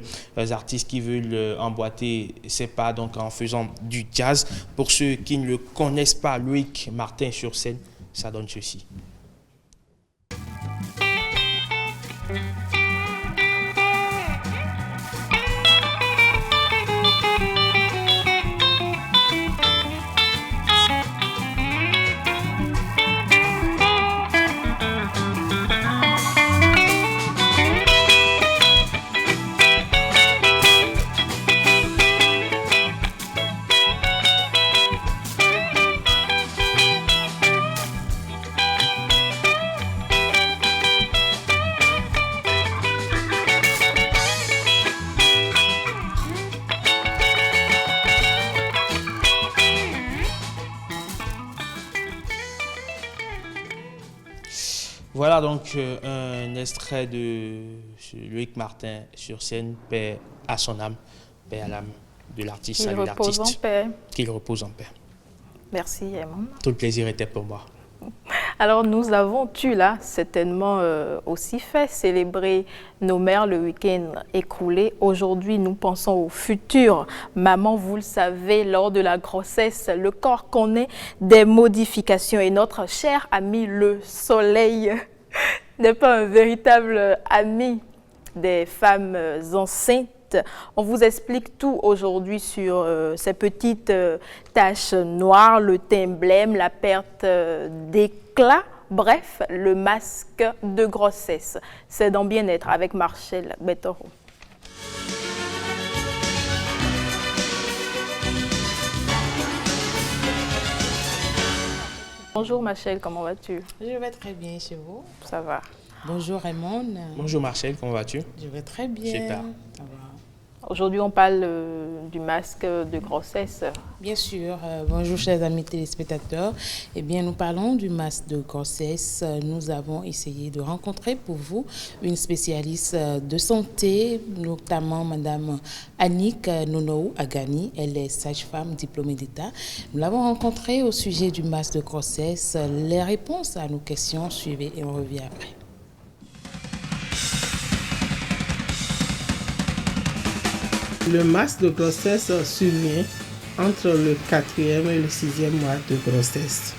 artistes qui veulent emboîter ses pas donc en faisant du jazz. Pour ceux qui ne le connaissent pas, Loïc Martin sur scène, ça donne ceci. Voilà donc un extrait de Loïc Martin sur scène, paix à son âme, paix à l'âme de l'artiste. Qu'il repose en paix. Qu'il repose en paix. Merci, Emma. Tout le plaisir était pour moi. Alors nous avons, tu l'as certainement aussi fait, célébrer nos mères le week-end écoulé. Aujourd'hui, nous pensons au futur. Maman, vous le savez, lors de la grossesse, le corps connaît des modifications et notre cher ami le soleil n'est pas un véritable ami des femmes enceintes. On vous explique tout aujourd'hui sur ces petites taches noires, le teint blême, la perte d'éclat, bref, le masque de grossesse. C'est dans Bien-être avec Marcel Betoro. Bonjour Marcel, comment vas-tu? Je vais très bien chez vous. Ça va. Bonjour Raymond. Bonjour Marcel, comment vas-tu? Je vais très bien. Super. Ça va. Aujourd'hui, on parle du masque de grossesse. Bien sûr. Bonjour, chers amis téléspectateurs. Eh bien, nous parlons du masque de grossesse. Nous avons essayé de rencontrer pour vous une spécialiste de santé, notamment Madame Annick Nonou Agani. Elle est sage-femme diplômée d'État. Nous l'avons rencontrée au sujet du masque de grossesse. Les réponses à nos questions, suivez et on revient après. Le masque de grossesse survient entre le 4e et le 6e mois de grossesse.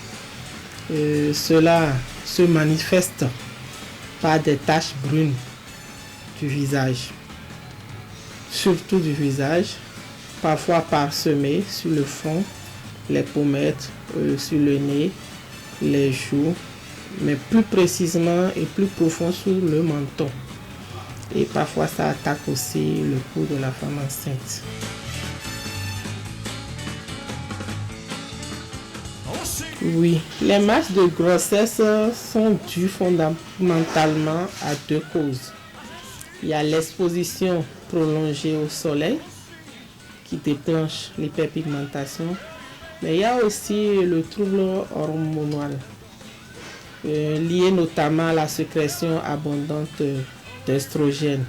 Cela se manifeste par des taches brunes du visage, surtout du visage, parfois parsemées sur le front, les pommettes, sur le nez, les joues, mais plus précisément et plus profond sur le menton. Et parfois ça attaque aussi le cou de la femme enceinte. Oui, les masques de grossesse sont dus fondamentalement à deux causes. Il y a l'exposition prolongée au soleil qui déclenche l'hyperpigmentation, mais il y a aussi le trouble hormonal lié notamment à la sécrétion abondante d'estrogène.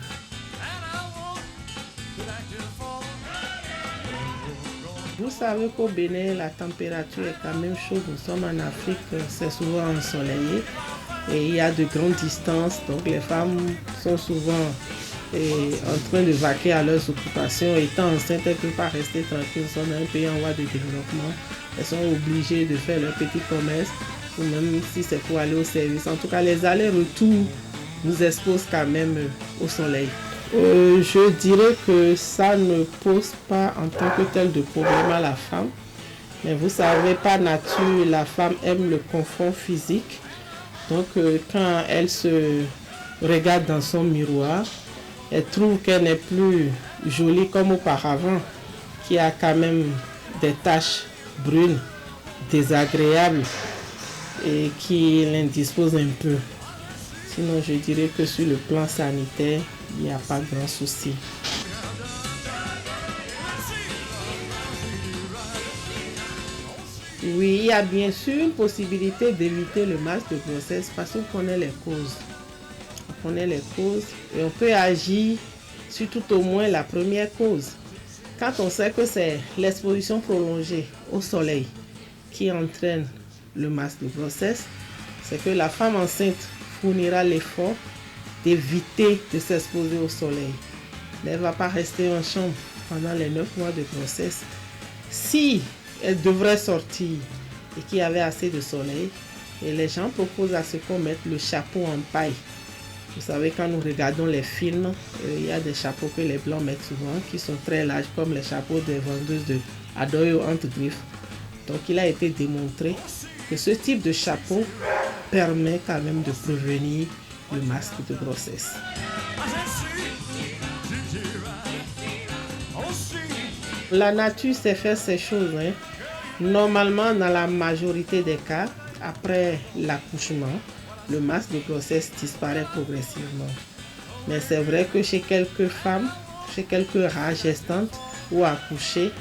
Vous savez qu'au Bénin, la température est quand même chaude. Nous sommes en Afrique, c'est souvent ensoleillé et il y a de grandes distances. Donc les femmes sont souvent en train de vaquer à leurs occupations. Étant enceintes, elles ne peuvent pas rester tranquilles. Nous sommes un pays en voie de développement. Elles sont obligées de faire leur petit commerce, ou même si c'est pour aller au service. En tout cas, les allers-retours nous exposent quand même au soleil. Je dirais que ça ne pose pas en tant que tel de problème à la femme. Mais vous savez, par nature, la femme aime le confort physique. Donc, quand elle se regarde dans son miroir, elle trouve qu'elle n'est plus jolie comme auparavant, qu'il y a quand même des taches brunes, désagréables et qui l'indisposent un peu. Sinon, je dirais que sur le plan sanitaire, il n'y a pas grand souci. Oui, il y a bien sûr une possibilité d'éviter le masque de grossesse parce qu'on connaît les causes. On connaît les causes et on peut agir sur tout au moins la première cause. Quand on sait que c'est l'exposition prolongée au soleil qui entraîne le masque de grossesse, c'est que la femme enceinte fournira l'effort d'éviter de s'exposer au soleil. Elle ne va pas rester en chambre pendant les 9 mois de grossesse. Si elle devrait sortir et qu'il y avait assez de soleil, et les gens proposent à ce qu'on mette le chapeau en paille. Vous savez, quand nous regardons les films, il y a des chapeaux que les blancs mettent souvent, qui sont très larges, comme les chapeaux des vendeuses de Adoyo entre griffes. Donc il a été démontré que ce type de chapeau permet quand même de prévenir le masque de grossesse. La nature sait faire ces choses. Normalement, dans la majorité des cas, après l'accouchement, le masque de grossesse disparaît progressivement. Mais c'est vrai que chez quelques femmes, chez quelques rares gestantes ou accouchées,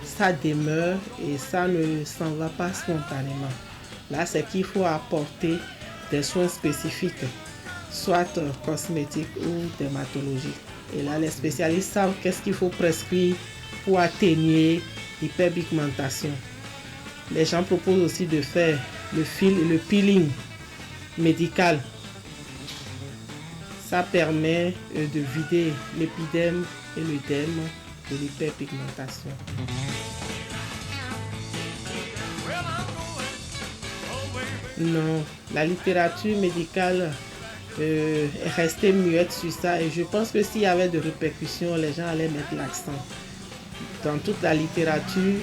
ça demeure et ça ne s'en va pas spontanément. Là, c'est qu'il faut apporter des soins spécifiques, soit cosmétiques ou dermatologiques. Et là, les spécialistes savent qu'est-ce qu'il faut prescrire pour atténuer l'hyperpigmentation. Les gens proposent aussi de faire le peeling médical. Ça permet de vider l'épiderme et le derme de l'hyperpigmentation. Non, la littérature médicale est restée muette sur ça et je pense que s'il y avait de répercussions, les gens allaient mettre l'accent. Dans toute la littérature,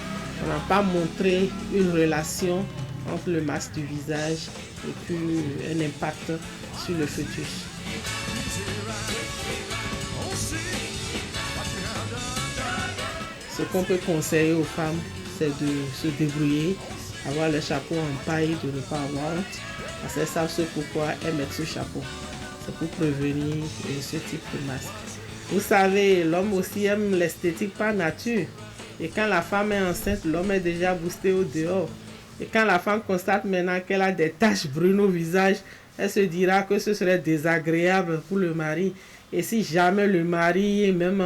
on n'a pas montré une relation entre le masque du visage et puis un impact sur le fœtus. Ce qu'on peut conseiller aux femmes, c'est de se débrouiller, avoir le chapeau en paille, de ne pas avoir honte, parce qu'elles savent ce pourquoi elles mettent ce chapeau. C'est pour prévenir ce type de masque. Vous savez, l'homme aussi aime l'esthétique par nature. Et quand la femme est enceinte, l'homme est déjà boosté au dehors. Et quand la femme constate maintenant qu'elle a des taches brunes au visage, elle se dira que ce serait désagréable pour le mari. Et si jamais le mari, même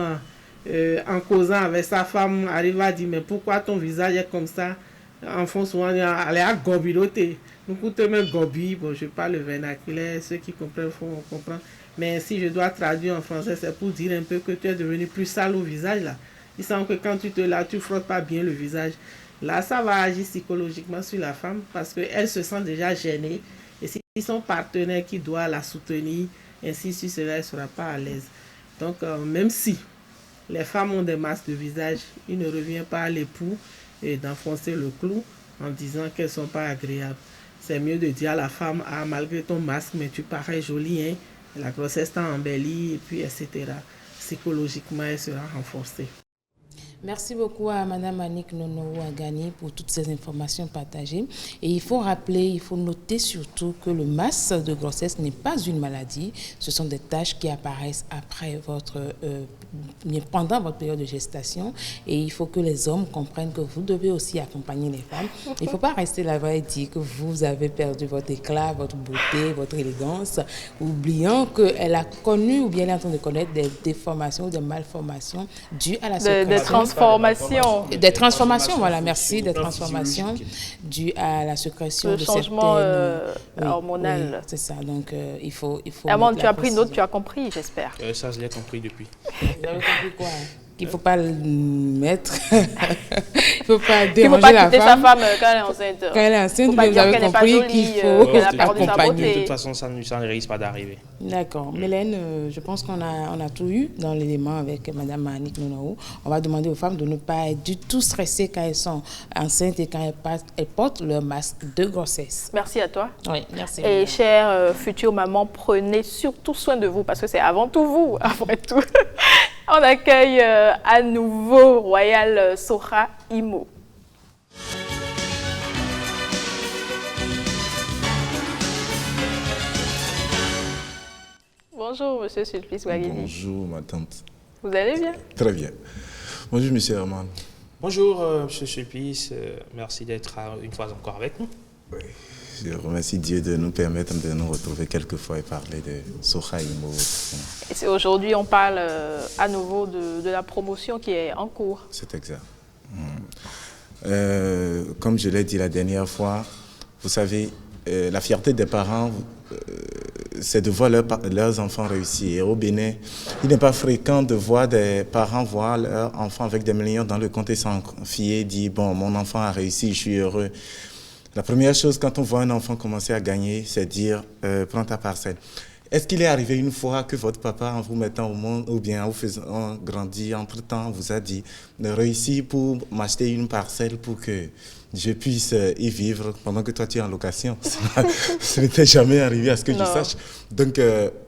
en causant avec sa femme, arrive à dire « Mais pourquoi ton visage est comme ça ?» En fond, souvent, elle est à gobiloter. Nous coûtons même gobi. Bon, je parle le vernaculaire, ceux qui comprennent font comprendre. Mais si je dois traduire en français, c'est pour dire un peu que tu es devenu plus sale au visage là. Il semble que quand tu te laves, tu frottes pas bien le visage. Là, ça va agir psychologiquement sur la femme parce qu'elle se sent déjà gênée. Et si son partenaire qui doit la soutenir, ainsi de suite, elle ne sera pas à l'aise. Donc, même si les femmes ont des masques de visage, il ne revient pas à l'époux d'enfoncer le clou en disant qu'elles ne sont pas agréables. C'est mieux de dire à la femme, ah, malgré ton masque, mais tu parais jolie, hein? La grossesse t'a embellie, et puis etc. Psychologiquement, elle sera renforcée. Merci beaucoup à Mme Annick Nono-Ouagani pour toutes ces informations partagées. Et il faut rappeler, il faut noter surtout que le masque de grossesse n'est pas une maladie. Ce sont des tâches qui apparaissent pendant votre période de gestation. Et il faut que les hommes comprennent que vous devez aussi accompagner les femmes. Il ne faut pas rester là-bas et dire que vous avez perdu votre éclat, votre beauté, votre élégance, oubliant qu'elle a connu ou bien elle est en train de connaître des déformations ou des malformations dues à la sécrétion. Des transformations, voilà, merci, des transformations dues à la sécrétion de certaines... changement hormonal. Oui, c'est ça, donc il faut... Amand, tu as pris note, tu as compris, j'espère. Ça, je l'ai compris depuis. Vous avez compris quoi? Qu'il ne faut pas le mettre, il ne faut pas déranger il faut pas la quitter femme. sa femme quand elle est enceinte. Quand elle est enceinte, faut pas vous avez compris qu'il faut accompagner. De toute façon, ça ne risque pas d'arriver. D'accord. Mélène, je pense qu'on a tout eu dans l'élément avec Mme Annick Nono. On va demander aux femmes de ne pas être du tout stressées quand elles sont enceintes et quand elles portent leur masque de grossesse. Merci à toi. Oui, merci. Et chères futures mamans, prenez surtout soin de vous parce que c'est avant tout vous, après tout. On accueille à nouveau Royal Soha Imo. Bonjour, monsieur Sulpice Ouagini. Bonjour, ma tante. Vous allez bien? Très bien. Bonjour, monsieur Herman. Bonjour, monsieur Sulpice. Merci d'être une fois encore avec nous. Oui. Je remercie Dieu de nous permettre de nous retrouver quelquefois et parler de Soha Imo. Et aujourd'hui, on parle à nouveau de la promotion qui est en cours. C'est exact. Comme je l'ai dit la dernière fois, vous savez, la fierté des parents, c'est de voir leurs enfants réussir. Et au Bénin, il n'est pas fréquent de voir des parents voir leurs enfants avec des millions dans le compte et s'en fier, dire « bon, mon enfant a réussi, je suis heureux ». La première chose, quand on voit un enfant commencer à gagner, c'est dire prends ta parcelle. Est-ce qu'il est arrivé une fois que votre papa, en vous mettant au monde, ou bien en vous faisant grandir, entre-temps, vous a dit réussir pour m'acheter une parcelle pour que je puisse y vivre pendant que toi tu es en location? Ce n'était jamais arrivé à ce que je sache. Donc,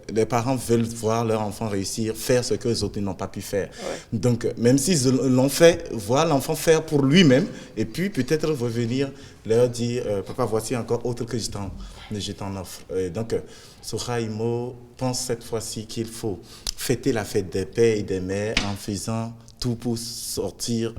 les parents veulent voir leur enfant réussir, faire ce que les autres n'ont pas pu faire. Ouais. Donc, même s'ils l'ont fait, voir l'enfant faire pour lui-même, et puis peut-être revenir leur dire, papa, voici encore autre que je t'en offre. Donc, Soha Imo pense cette fois-ci qu'il faut fêter la fête des pères et des mères en faisant tout pour sortir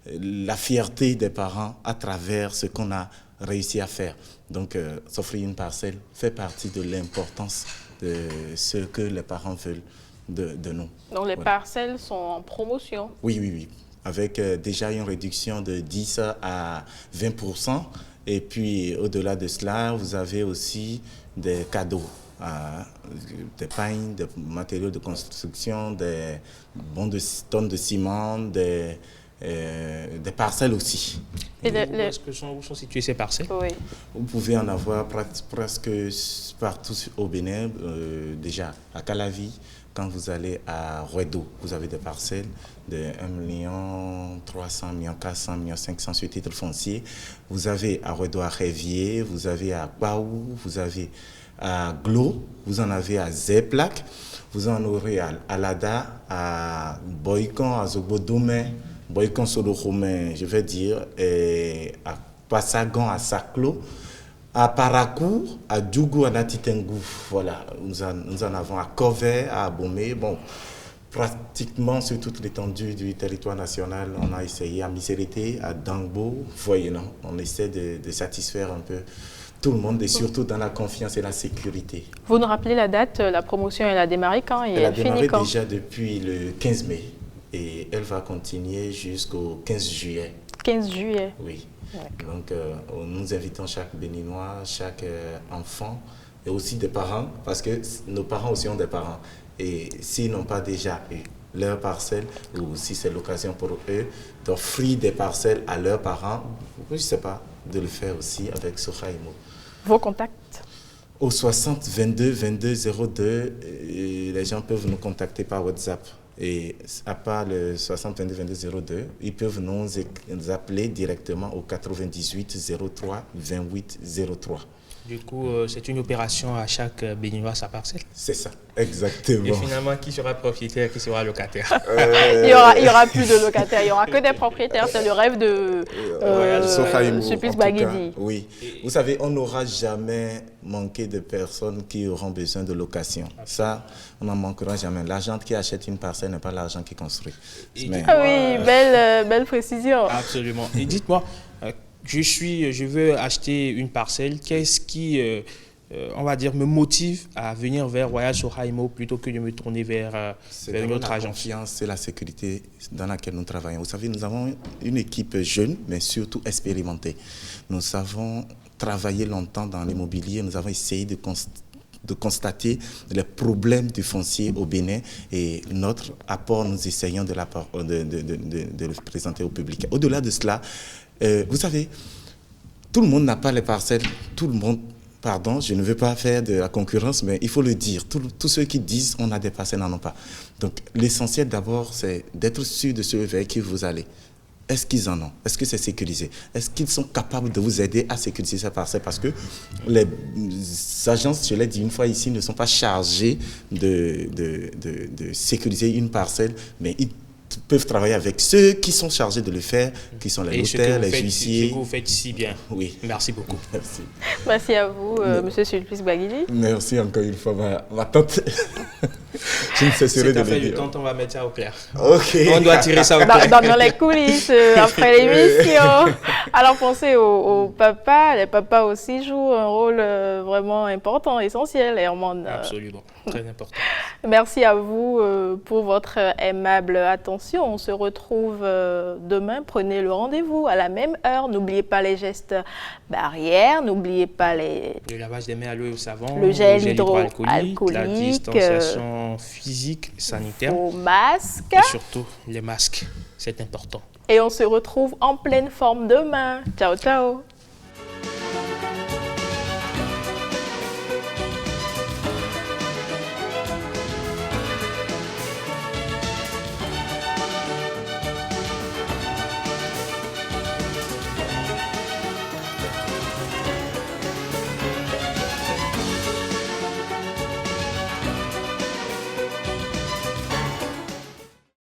la fierté des parents à travers ce qu'on a réussi à faire. Donc, s'offrir une parcelle fait partie de l'importance de ce que les parents veulent de nous. Donc, les parcelles sont en promotion? Oui, oui, oui. Avec déjà une réduction de 10 à 20%. Et puis, au-delà de cela, vous avez aussi des cadeaux. Des pagnes, des matériaux de construction, des tonnes de ciment, des parcelles aussi. Et où sont situées ces parcelles? Oui. Vous pouvez en avoir presque partout au Bénin, déjà à Calavi. Quand vous allez à Ruedo, vous avez des parcelles de 1 300 000, 400 000, 500 sur titre foncier. Vous avez à Ruedo à Révier, vous avez à Baou, vous avez à Glo, vous en avez à Zeplac, vous en aurez à Alada, à Boycon, à Zobodomé, Boycon Solochomé, je vais dire, et à Passagan, à Saclo, à Paracourt, à Djougou, à Natitengou. Voilà, nous en avons à Covey, à Abomey. Bon, pratiquement sur toute l'étendue du territoire national. On a essayé à Miserete, à Dangbo. Vous voyez, non? On essaie de satisfaire un peu tout le monde et surtout dans la confiance et la sécurité. Vous nous rappelez la date, la promotion, elle a démarré quand et elle a finit démarré quand? déjà depuis le 15 mai et elle va continuer jusqu'au 15 juillet. 15 juillet. Oui. Donc, nous invitons chaque Béninois, chaque enfant et aussi des parents, parce que nos parents aussi ont des parents. Et s'ils n'ont pas déjà eu leur parcelle, ou si c'est l'occasion pour eux d'offrir des parcelles à leurs parents, je ne sais pas, de le faire aussi avec Sohaimo. Vos contacts? Au 60 22 22 02, les gens peuvent nous contacter par WhatsApp. Et à part le 60 22 22 02, ils peuvent nous appeler directement au 98 03 28 03. Du coup, c'est une opération à chaque Béninois sa parcelle. C'est ça, exactement. Et finalement, qui sera propriétaire, qui sera locataire? Il y aura plus de locataires, il n'y aura que des propriétaires. C'est le rêve de Sulpice Baguidi. Oui, vous savez, on n'aura jamais manqué de personnes qui auront besoin de location. Ça, on n'en manquera jamais. L'argent qui achète une parcelle n'est pas l'argent qui construit. Mais... Ah oui, belle précision. Absolument. Et dites-moi, je veux acheter une parcelle. Qu'est-ce qui, on va dire, me motive à venir vers Royal Sohaimo plutôt que de me tourner vers une autre agence? C'est la confiance et la sécurité dans laquelle nous travaillons. Vous savez, nous avons une équipe jeune, mais surtout expérimentée. Nous avons travaillé longtemps dans l'immobilier. Nous avons essayé de constater les problèmes du foncier au Bénin et notre apport, nous essayons de le présenter au public. Au-delà de cela, vous savez, tout le monde n'a pas les parcelles, tout le monde, pardon, je ne veux pas faire de la concurrence, mais il faut le dire, tous ceux qui disent on a des parcelles n'en ont pas. Donc l'essentiel d'abord, c'est d'être sûr de ce vers qui vous allez. Est-ce qu'ils en ont? Est-ce que c'est sécurisé? Est-ce qu'ils sont capables de vous aider à sécuriser ces parcelles? Parce que les agences, je l'ai dit une fois ici, ne sont pas chargées de sécuriser une parcelle, mais ils peuvent travailler avec ceux qui sont chargés de le faire, qui sont les notaires, les huissiers. Ce que vous faites si bien. Oui. Merci beaucoup. Merci. Merci à vous, Monsieur Sulpice Baguidi. Merci encore une fois, ma tante. Je ne cesserai de le dire. Du temps, on va mettre ça au clair. Ok. On doit tirer ça au clair. Dans les coulisses, après l'émission. Alors, pensez aux papas. Les papas aussi jouent un rôle vraiment important, essentiel, Herman. Absolument. Très important. Merci à vous pour votre aimable attention. On se retrouve demain. Prenez le rendez-vous à la même heure. N'oubliez pas les gestes barrières. N'oubliez pas le lavage des mains à l'eau et au savon. Le gel hydroalcoolique. La distanciation physique, sanitaire. Au masque. Et surtout, les masques. C'est important. Et on se retrouve en pleine forme demain. Ciao, ciao.